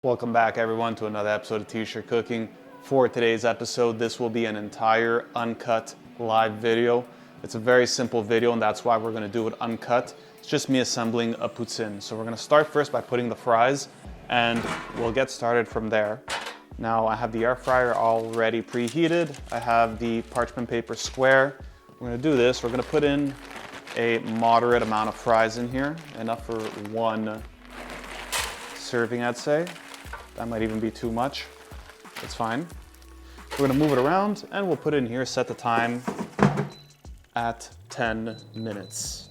Welcome back everyone to another episode of T-Shirt Cooking. For today's episode, this will be an entire uncut live video. It's a very simple video and that's why we're going to do it uncut. It's just me assembling a poutine. So we're going to start first by putting the fries and we'll get started from there. Now I have the air fryer already preheated. I have the parchment paper square. We're going to do this. We're going to put in a moderate amount of fries in here, enough for one serving, I'd say. That might even be too much. It's fine. We're gonna move it around and we'll put it in here, set the time at 10 minutes.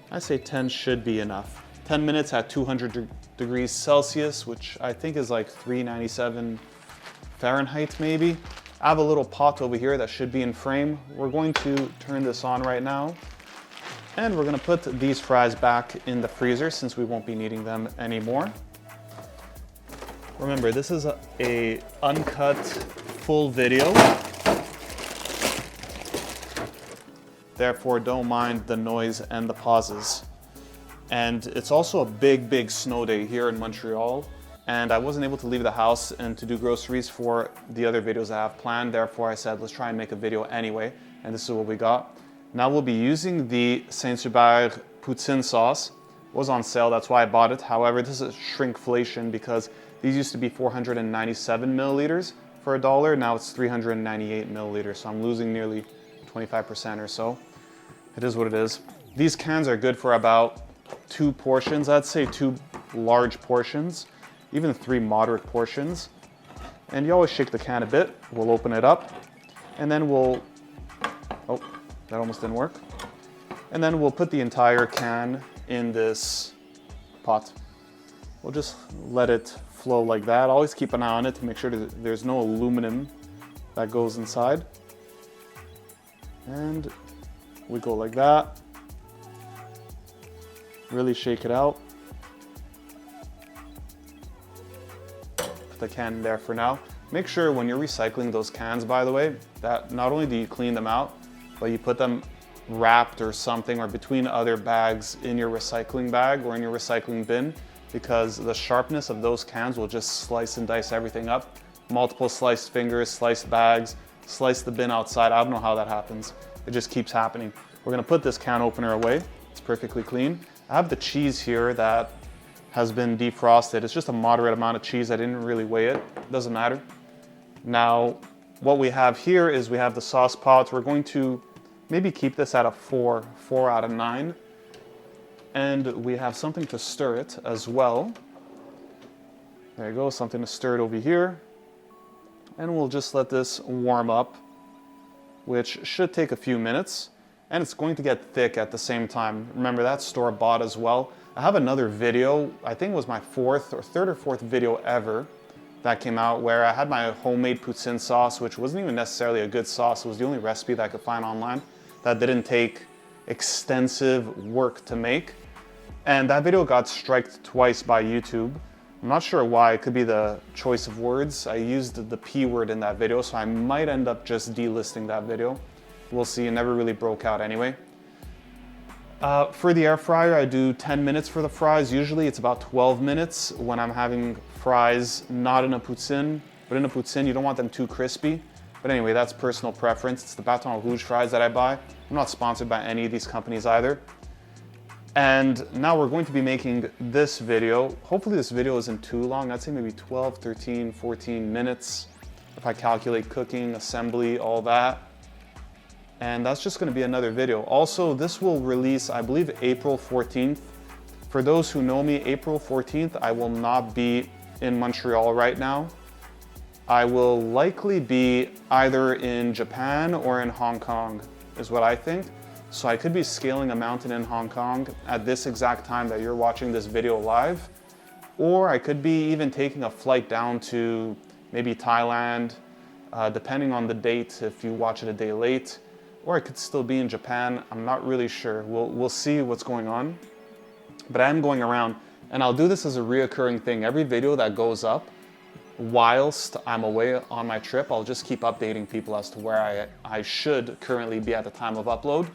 I say 10 should be enough. 10 minutes at 200 degrees Celsius, which I think is like 397 Fahrenheit maybe. I have a little pot over here that should be in frame. We're going to turn this on right now. And we're gonna put these fries back in the freezer since we won't be needing them anymore. Remember, this is a uncut full video. Therefore, don't mind the noise and the pauses. And it's also a big snow day here in Montreal. And I wasn't able to leave the house and to do groceries for the other videos I have planned. Therefore, I said, let's try and make a video anyway. And this is what we got. Now we'll be using the Saint-Hubert poutine sauce. It was on sale, that's why I bought it. However, this is shrinkflation because these used to be 497 milliliters for $1. Now it's 398 milliliters. So I'm losing nearly 25% or so. It is what it is. These cans are good for about 2 portions. I'd say 2 large portions, even 3 moderate portions. And you always shake the can a bit. We'll open it up and then we'll, oh, that almost didn't work. And then we'll put the entire can in this pot. We'll just let it flow like that. Always keep an eye on it to make sure that there's no aluminum that goes inside. And we go like that. Really shake it out. Put the can in there for now. Make sure when you're recycling those cans, by the way, that not only do you clean them out, but you put them wrapped or something or between other bags in your recycling bag or in your recycling bin, because the sharpness of those cans will just slice and dice everything up. Multiple sliced fingers, sliced bags, slice the bin outside. I don't know how that happens. It just keeps happening. We're gonna put this can opener away. It's perfectly clean. I have the cheese here that has been defrosted. It's just a moderate amount of cheese. I didn't really weigh it. Doesn't matter. Now, what we have here is we have the sauce pot. We're going to maybe keep this at a 4 out of 9. And we have something to stir it as well. There you go, something to stir it over here. And we'll just let this warm up, which should take a few minutes. And it's going to get thick at the same time. Remember, that's store-bought as well. I have another video, I think it was my third or fourth video ever that came out where I had my homemade poutine sauce, which wasn't even necessarily a good sauce. It was the only recipe that I could find online that didn't take extensive work to make. And that video got striked twice by YouTube. I'm not sure why. It could be the choice of words. I used the P word in that video, so I might end up just delisting that video. We'll see. It never really broke out anyway. For the air fryer, I do 10 minutes for the fries. Usually it's about 12 minutes when I'm having fries not in a poutine. But in a poutine, you don't want them too crispy. But anyway, that's personal preference. It's the Bâton Rouge fries that I buy. I'm not sponsored by any of these companies either. And now we're going to be making this video. Hopefully this video isn't too long. I'd say maybe 12, 13, 14 minutes if I calculate cooking, assembly, all that. And that's just gonna be another video. Also, this will release, I believe, April 14th. For those who know me, April 14th, I will not be in Montreal right now. I will likely be either in Japan or in Hong Kong, is what I think. So I could be scaling a mountain in Hong Kong at this exact time that you're watching this video live. Or I could be even taking a flight down to maybe Thailand, depending on the date, if you watch it a day late. Or I could still be in Japan. I'm not really sure. We'll see what's going on. But I am going around, and I'll do this as a reoccurring thing. Every video that goes up, whilst I'm away on my trip, I'll just keep updating people as to where I should currently be at the time of upload.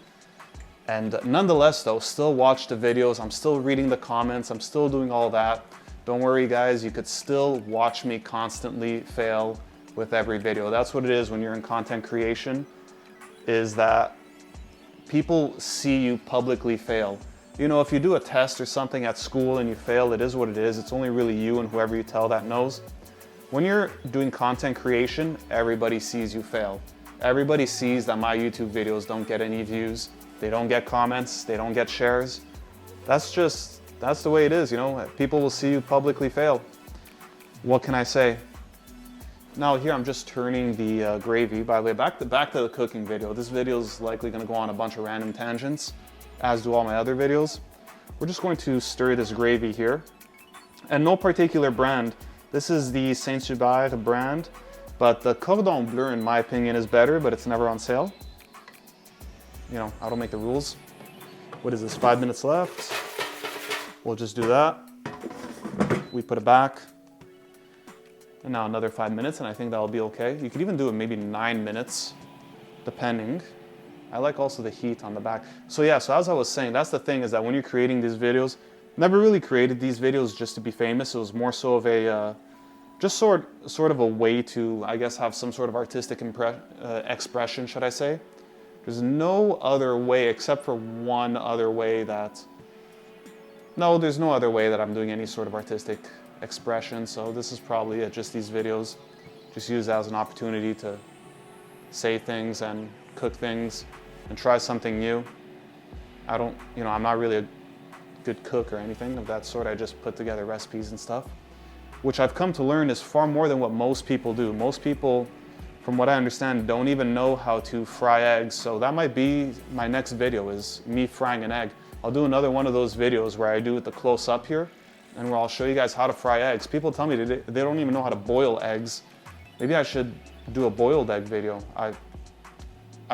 And nonetheless though, still watch the videos, I'm still reading the comments, I'm still doing all that. Don't worry guys, you could still watch me constantly fail with every video. That's what it is when you're in content creation, is that people see you publicly fail. You know, if you do a test or something at school and you fail, it is what it is. It's only really you and whoever you tell that knows. When you're doing content creation, everybody sees you fail. Everybody sees that my YouTube videos don't get any views, they don't get comments, they don't get shares. That's the way it is, you know. People will see you publicly fail. What can I say? Now here I'm just turning the gravy. By the way, back to the cooking video. This video is likely going to go on a bunch of random tangents, as do all my other videos. We're just going to stir this gravy here. And no particular brand. This is the Saint-Hubert brand, but the Cordon Bleu, in my opinion, is better, but it's never on sale. You know, I don't make the rules. What is this, 5 minutes left? We'll just do that. We put it back. And now another 5 minutes, and I think that'll be okay. You could even do it maybe 9 minutes, depending. I like also the heat on the back. So yeah, so as I was saying, that's the thing, is that when you're creating these videos, never really created these videos just to be famous. It was more so of a, just sort of a way to, I guess, have some sort of artistic expression, should I say. There's no other way, except for one other way that, no, there's no other way that I'm doing any sort of artistic expression. So this is probably it, just these videos, just use as an opportunity to say things and cook things and try something new. I don't, you know, I'm not really a good cook or anything of that sort. I just put together recipes and stuff, which I've come to learn is far more than what most people do. Most people, from what I understand, don't even know how to fry eggs. So that might be my next video, is me frying an egg. I'll do another one of those videos where I do it the close up here, and where I'll show you guys how to fry eggs. People tell me they don't even know how to boil eggs. Maybe I should do a boiled egg video. I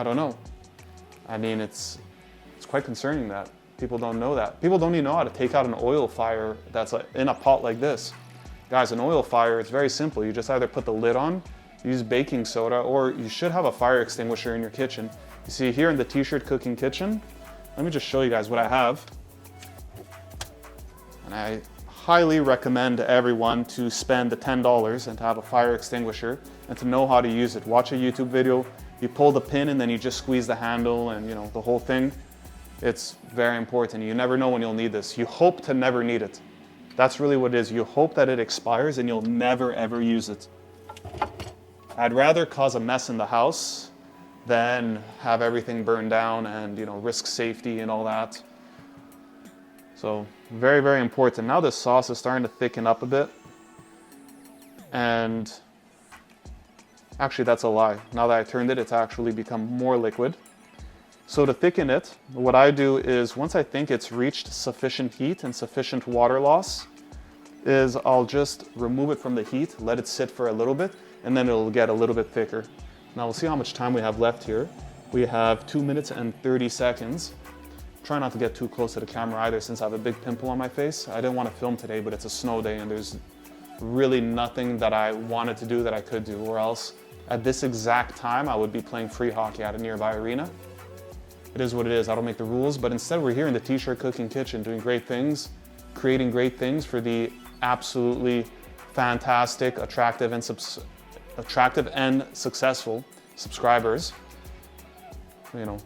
don't know. I mean, it's quite concerning that people don't know that. People don't even know how to take out an oil fire that's in a pot like this. Guys, an oil fire, it's very simple. You just either put the lid on, use baking soda, or you should have a fire extinguisher in your kitchen. You see here in the T-shirt cooking kitchen, let me just show you guys what I have. And I highly recommend everyone to spend the $10 and to have a fire extinguisher and to know how to use it. Watch a YouTube video, you pull the pin and then you just squeeze the handle and, you know, the whole thing. It's very important. You never know when you'll need this. You hope to never need it. That's really what it is. You hope that it expires and you'll never ever use it. I'd rather cause a mess in the house than have everything burned down and, you know, risk safety and all that. So very, very important. Now this sauce is starting to thicken up a bit. And actually that's a lie. Now that I turned it, it's actually become more liquid. So to thicken it, what I do is once I think it's reached sufficient heat and sufficient water loss, is I'll just remove it from the heat, let it sit for a little bit, and then it'll get a little bit thicker. Now we'll see how much time we have left here. We have 2 minutes and 30 seconds. Try not to get too close to the camera either, since I have a big pimple on my face. I didn't want to film today, but it's a snow day and there's really nothing that I wanted to do that I could do, or else at this exact time I would be playing free hockey at a nearby arena. It is what it is. I don't make the rules, but instead we're here in the T-shirt cooking kitchen doing great things, creating great things for the absolutely fantastic, attractive and successful subscribers. You know,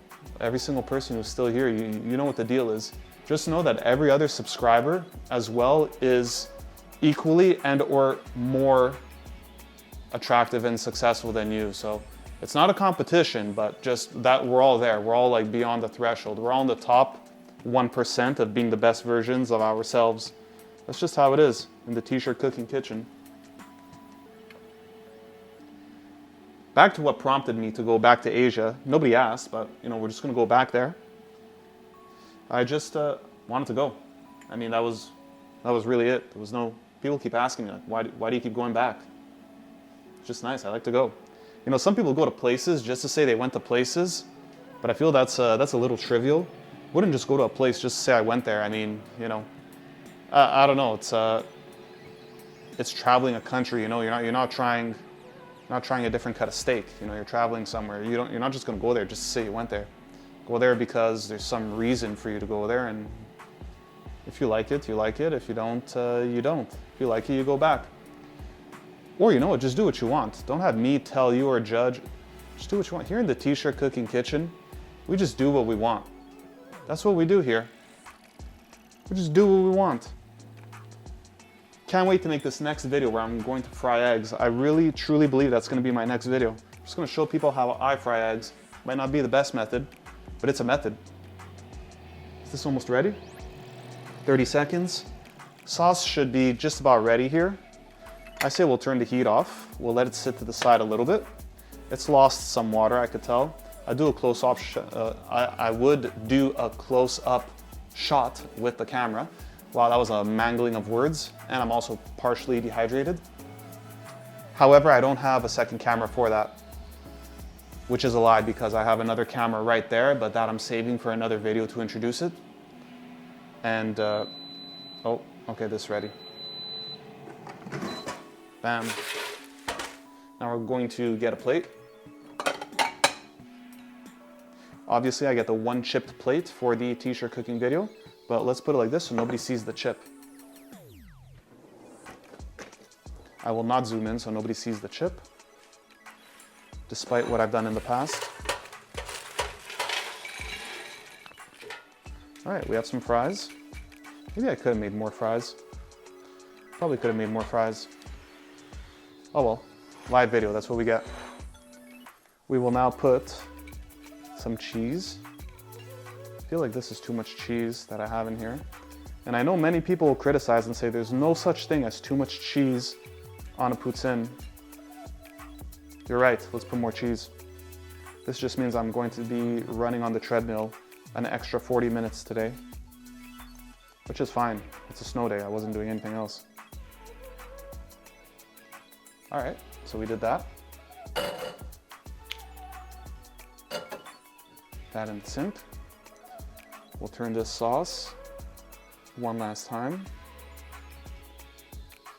every single person who's still here, you know what the deal is. Just know that every other subscriber as well is equally and or more attractive and successful than you. So it's not a competition, but just that we're all there. We're all like beyond the threshold. We're all in the top 1% of being the best versions of ourselves. That's just how it is in the T-shirt cooking kitchen. Back to what prompted me to go back to Asia. Nobody asked, but you know, we're just gonna go back there. I just wanted to go. I mean, that was really it. There was no, people keep asking me, like, why do you keep going back? It's just nice, I like to go. You know, some people go to places just to say they went to places, but I feel that's a little trivial. Wouldn't just go to a place just to say I went there. I mean, you know, I don't know. It's traveling a country. You know, you're not trying a different cut of steak. You know, you're traveling somewhere. You're not just going to go there just to say you went there. Go there because there's some reason for you to go there, and if you like it, you like it. If you don't, you don't. If you like it, you go back. Or you know what, just do what you want. Don't have me tell you or judge. Just do what you want. Here in the T-shirt cooking kitchen, we just do what we want. That's what we do here. We just do what we want. Can't wait to make this next video where I'm going to fry eggs. I really, truly believe that's gonna be my next video. I'm just gonna show people how I fry eggs. Might not be the best method, but it's a method. Is this almost ready? 30 seconds. Sauce should be just about ready here. I say we'll turn the heat off. We'll let it sit to the side a little bit. It's lost some water, I could tell. I do a close-up. I would do a close-up shot with the camera. Wow, that was a mangling of words, and I'm also partially dehydrated. However, I don't have a second camera for that, which is a lie because I have another camera right there, but that I'm saving for another video to introduce it. And, oh, okay, this is ready. Bam. Now we're going to get a plate. Obviously, I get the one chipped plate for the T-shirt cooking video, but let's put it like this so nobody sees the chip. I will not zoom in so nobody sees the chip, despite what I've done in the past. All right, we have some fries. Maybe I could have made more fries. Probably could have made more fries. Oh well, live video, that's what we get. We will now put some cheese. I feel like this is too much cheese that I have in here. And I know many people will criticize and say there's no such thing as too much cheese on a poutine. You're right, let's put more cheese. This just means I'm going to be running on the treadmill an extra 40 minutes today, which is fine. It's a snow day, I wasn't doing anything else. All right, so we did that. That in the sink. We'll turn this sauce one last time.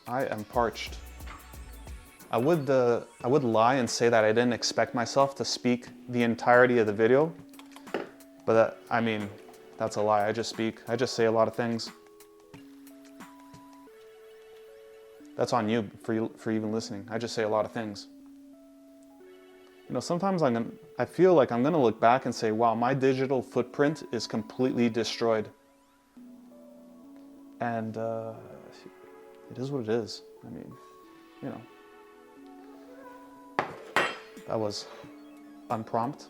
I am parched. I would lie and say that I didn't expect myself to speak the entirety of the video, but I mean, that's a lie. I just speak. I just say a lot of things. That's on you for even listening. I just say a lot of things. You know, sometimes I feel like I'm gonna look back and say, wow, my digital footprint is completely destroyed. And it is what it is. I mean, you know. That was unprompted.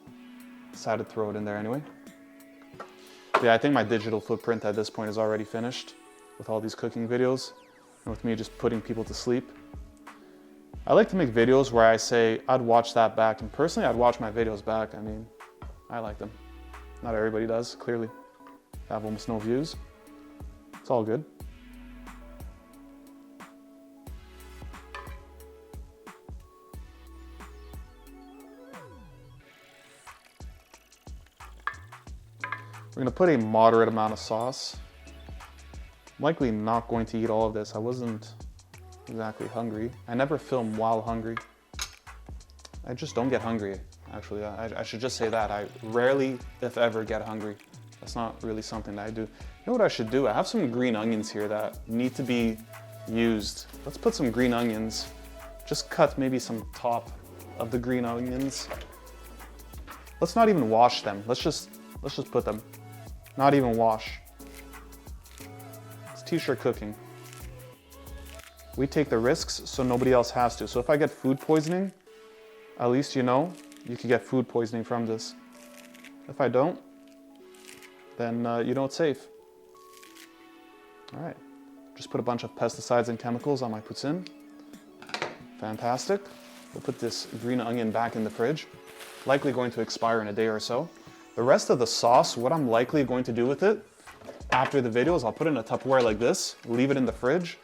Decided to throw it in there anyway. Yeah, I think my digital footprint at this point is already finished with all these cooking videos and with me just putting people to sleep. I like to make videos where I say, I'd watch that back. And personally, I'd watch my videos back. I mean, I like them. Not everybody does, clearly. I have almost no views. It's all good. We're gonna put a moderate amount of sauce. I'm likely not going to eat all of this. I wasn't exactly hungry. I never film while hungry. I just don't get hungry, actually. I should just say that. I rarely, if ever, get hungry. That's not really something that I do. You know what I should do? I have some green onions here that need to be used. Let's put some green onions. Just cut maybe some top of the green onions. Let's not even wash them. Let's just put them. Not even wash. It's T-shirt cooking. We take the risks so nobody else has to. So if I get food poisoning, at least you know you could get food poisoning from this. If I don't, then you know it's safe. All right, just put a bunch of pesticides and chemicals on my poutine. Fantastic. We'll put this green onion back in the fridge. Likely going to expire in a day or so. The rest of the sauce, what I'm likely going to do with it after the video is I'll put it in a Tupperware like this, leave it in the fridge.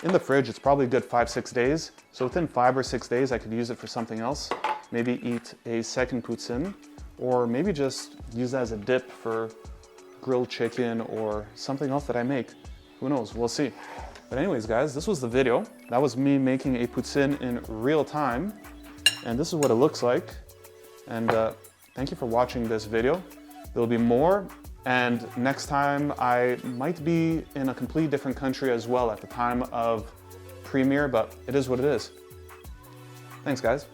In the fridge, it's probably a good 5-6 days. So within 5 or 6 days, I could use it for something else. Maybe eat a second poutine, or maybe just use that as a dip for grilled chicken or something else that I make. Who knows, we'll see. But anyways, guys, this was the video. That was me making a poutine in real time. And this is what it looks like. And thank you for watching this video. There'll be more. And next time I might be in a completely different country as well at the time of premiere, but it is what it is. Thanks, guys.